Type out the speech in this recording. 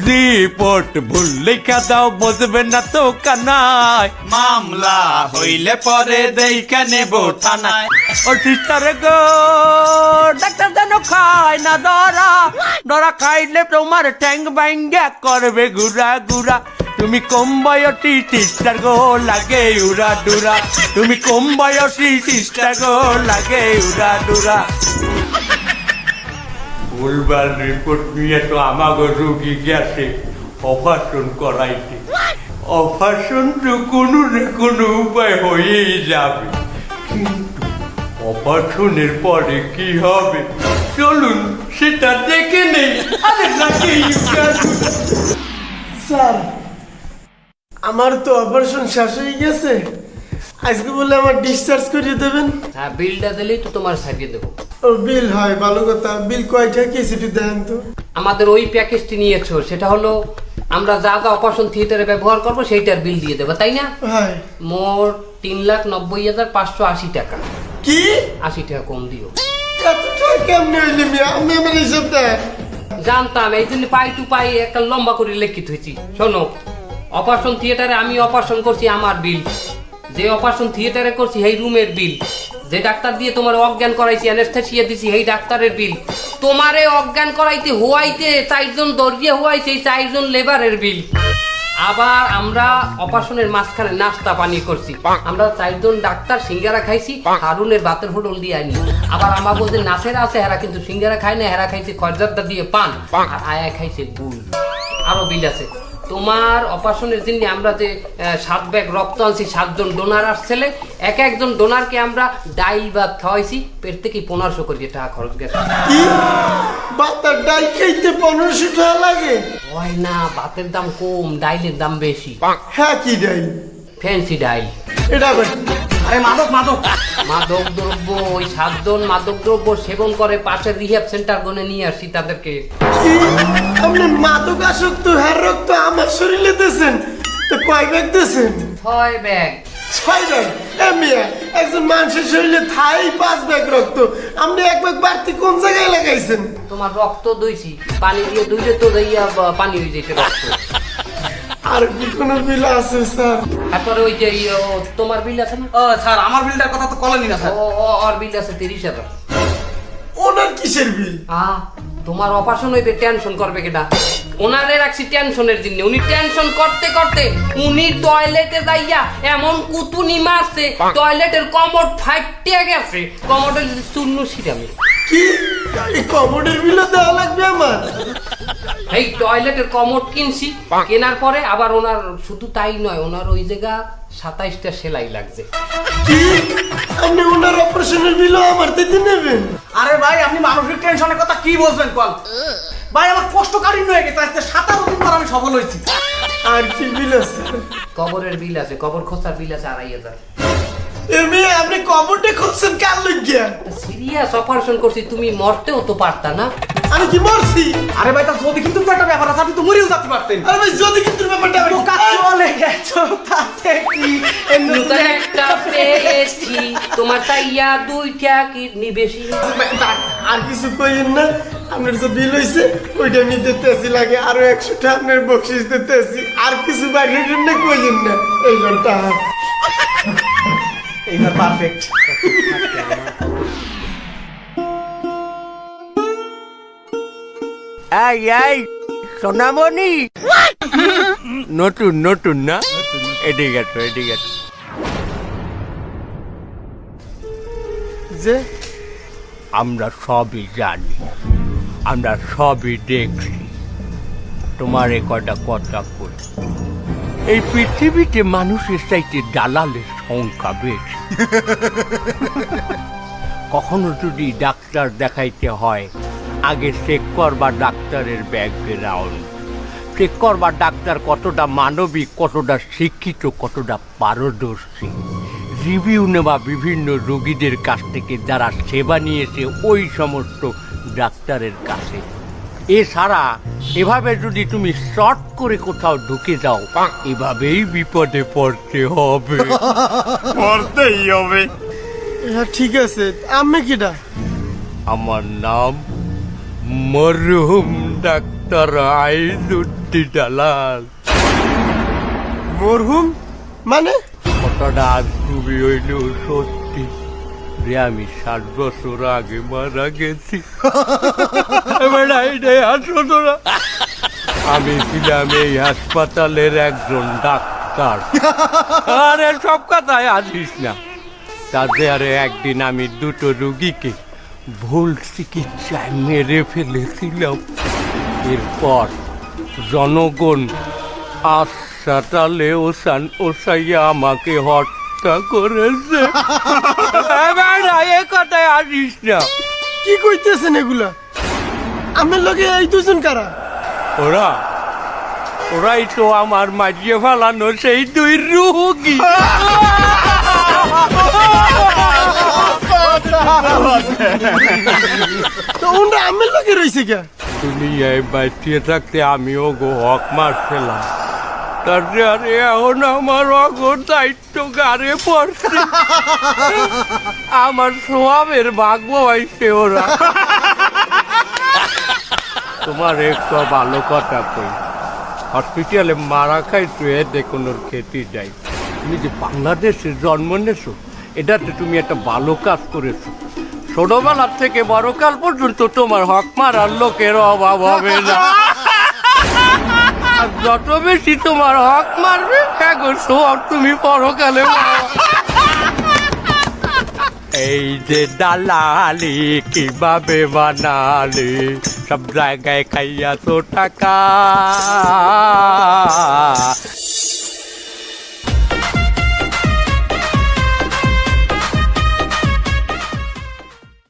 Report ভুল লেখা দাও, বুঝবে না তো কানায়, মামলা হইলে পরে দেখা নেব থানায়। ও সিস্টার গো, ডাক্তার যেন খায় না ধরা, ধরা খাইলে তোমার ঠ্যাং ভাঙ্গা করবে ঘুরা ঘুরা। তুমি কম বয়সী সিস্টার গো, লাগে উড়া ডুরা, তুমি কম বয়সী সিস্টার গো, লাগে উড়া ডুরা। ভুলবার রিপোর্ট নিয়ে তো আমাকে রুগী গেছে অপারেশন করাইতে। অপারেশন তো কোনো না কোনো উপায় হয়েই যাবে, কিন্তু অপারেশনের পরে কি হবে চলুন সেটা দেখে নেই। আরে নাকি স্যার, আমার তো অপারেশন শেষ হয়ে গেছে, আজকে বলে আমার ডিসচার্জ করিয়ে দেবেন। হ্যাঁ, বিলটা দিলেই তো তোমার সারিয়ে দেবো। ও বিল হয়, ভালো কথা। বিল কয়টা কি সেটা দেন তো। আমাদের ওই প্যাকেজটি নিয়েছো, সেটা হলো আমরা যা যা অপারেশন থিয়েটারে ব্যবহার করবো সেইটার বিল দিয়ে দেবো, তাই না? হয় মোট 3,90,580 টাকা। কি 80 টাকা কম দিও। এত টাকা কেমনে হইলে মিয়া? আপনি আমার হিসাব দেন। জানতাম, এই জন্য পাই টু পাই একটা লম্বা করে লিখিত হয়েছি। শোনো, অপারেশন থিয়েটারে আমি অপারেশন করছি, আমার বিল। যে অপারেশন থিয়েটারে করছি সেই রুমের বিল। যে ডাক্তার দিয়ে তোমার অজ্ঞান করাইছি, অ্যানেস্থেসিয়া দিছি, সেই ডাক্তারের বিল। তোমারে অজ্ঞান করাইতে হওয়াইতে 4 জন দর্জিয়া হওয়াইছে, এই 4 জন লেবারের বিল। আবার আমরা অপারেশনের মাঝখানে নাস্তা পানি করছি, আমরা 4 জন ডাক্তার সিঙ্গারা খাইছি, হারুনের ভাতের হোটেল দিয়ে আইনি। আবার আমার বলতে নাচেরা আছে, হেরা কিন্তু সিঙ্গারা খায় না, হেরা খাইছে খরজাদা দিয়ে পান, আর আয়া খাইছে গুল। আরো বিল আছে। তোমার অপারেশনের জন্য আমরা যে 7 ব্যাগ রক্ত আনছি, 7 জন ডোনার আসছিলে, এক একজন ডোনারকে আমরা ডাইল ভাত খাওয়াইছি, পেট থেকে 1500 করে টাকা খরচ গেছে। কি বাতার ডাল খাইতে 1500 টাকা লাগে? হয় না, ভাতের দাম কম, ডাইলের দাম বেশি। হ্যাঁ, কি ডাইল? ফ্যান্সি ডাইল। এটা আবার আরে মাদক মাদক মাদক দ্রব্য, ওই 7 জন মাদক দ্রব্য সেবন করে পাশের রিহ্যাব সেন্টার গনে নিয়ে আসছি তাদেরকে। কি আপনি মাদক আসক্ত হ্যার রক্ত আমার শরীরে দিয়েছেন? তো কয় ব্যাগ দিয়েছেন? 6 ব্যাগ। 6 ব্যাগ? মিয়া, একজন মানুষের শরীরে থাই 5 ব্যাগ রক্ত, আপনি 1 ব্যাগ বাড়তি কোন জায়গায় লাগাইছেন? তোমার রক্ত দইছি, পানি দিয়ে দুইলে তো যাইয়া পানি হয়ে যেতে রক্ত। আর কি কোনো বিল আছে স্যার? তারপরে ওই যে তোমার বিল আছে না? ও স্যার, আমার বিলটার কথা তো কলেনি না স্যার। ওর বিল আছে 30,000। ওনার কিসের বিল? তোমার অপারেশন হইবে, টেনশন করবে কেটা? ওনারে রাখছি টেনশনের জন্য। উনি টেনশন করতে করতে উনি টয়লেটে যাইয়া এমন কুতুনি মারছে, টয়লেটের কমোড ফাইটে গেছে, কমোডের চূর্ণ ছিটামি। কি এই কমোডের বিলও দেওয়া লাগবে আমার? এই টয়লেটের কমোড কিনছি, কেনার পরে আবার ওনার শুধু তাই নয়, ওনার ওই জায়গা 27টা সেলাই লাগছে। কি আপনি ওনার অপারেশনের বিলও আমার দিতে নেবেন? আরে ভাই, আপনি মানসিক টেনশনের কথা কি বলবেন কল? ভাই, আমার কষ্ট কাঠিন্য হয়ে গেছে, আজকে 17 দিন পর আমি সফল হয়েছি। আর কি বিল আছে? কবরের বিল আছে, কবর খোঁচার বিল আছে 2,500। এমনি আপনি কবরটা খুঁজছেন কার লাগিয়া? সিরিয়াস অপারেশন করছি, তুমি মরতেও তো পারতা না। আমি কি মরছি? আরে ভাই, তার যদি কিন্তু একটা ব্যাপার আছে, আপনি তো মরেও যেতে পারতেন। আরে ভাই, যদি কিন্তু ব্যাপারটা আমি বোকা চলে গেছো তাতে কি? নতুন একটা পেয়েছি, তোমার তাইয়া 2টা কিডনি বেশি। আর কিছু কইেন না, আপনার যে বিল হইছে ওইটা আমি দিতেছি, লাগে আরো 100 টাকা আপনার বকশিস দিতেছি। আর কিছু বাইরে না কইেন না, এই ঘন্টা এইবার পারফেক্ট। এই সোনামণি, নতুন নতুন না? এদিকে গেছো, এদিকে গেছো। যে আমরা সবই জানি, আমরা সবই দেখছি। তোমার এ কটা কথা কই, এই পৃথিবীতে মানুষের চাইতে দালালের সংখ্যা বেশি। কখনো যদি ডাক্তার দেখাইতে হয়, আগে চেক করবা ডাক্তারের ব্যাকগ্রাউন্ড, চেক করবা ডাক্তার কতটা মানবিক, কতটা শিক্ষিত, কতটা পারদর্শী। রিভিউ নেবা বিভিন্ন রোগীদের কাছ থেকে যারা সেবা নিয়েছে ওই সমস্ত ডাক্তারের কাছে। এছাড়া এভাবে যদি তুমি শর্ট করে কোথাও ঢুকে যাও, এভাবেই বিপদে পড়তে হবে, পড়তেই হবে। হ্যাঁ ঠিক আছে, আমি কিটা? আমার নাম মরহুম ডাক্তার আইজুদ্দিন দালাল। মরহুম মানে? কথাটা আজ তুমি হইলেও সত্যি যে আমি 60 বছর আগে মারা গেছি। আসো তোরা, আমি ছিলাম এই হাসপাতালের একজন ডাক্তার। আরে সব কথায় আসিস না। তাতে আরে একদিন আমি 2টো রুগীকে ভুল চিকিৎসায় মেরে ফেলেছিলাম। এরপর জনগণ হাসপাতালে ওসাইয়া আমাকে হত্যা করেছে। এ কথায় আসিস না। কি কইতেছেন এগুলা? আপনার লগে এই দুজন কারা? ওরাই তো আমার মাঝিয়ে ফেলানো সেই 2 রুগী। তো ওনরা আমার লগে রইছে কে? দুনিয়ায় বাঁচিয়ে থাকতে আমিও গো হক মারছিলাম। তারপরে আরে এখন আমার অগর দায়িত্ব গাড়ে পড়ছে। আমার স্বভাবের ভাগ্য হয়েছে ওরা। তোমার একটু ভালো কথা কই, হসপিটালে মারা খাইছো এতে কোনো খেতে যাই। তুমি যে বাংলাদেশে জন্ম নেছো, এটাতে তুমি একটা ভালো কাজ করেছো। ছোটবেলার থেকে বড়কাল পর্যন্ত তোমার হক মারার লোকের অভাব হবে না। আর যত বেশি তোমার হক মারবে এখন সব তুমি পরকালে এই যে দালালি কিভাবে বানালি, সব জায়গায় খাইয়া তো টাকা।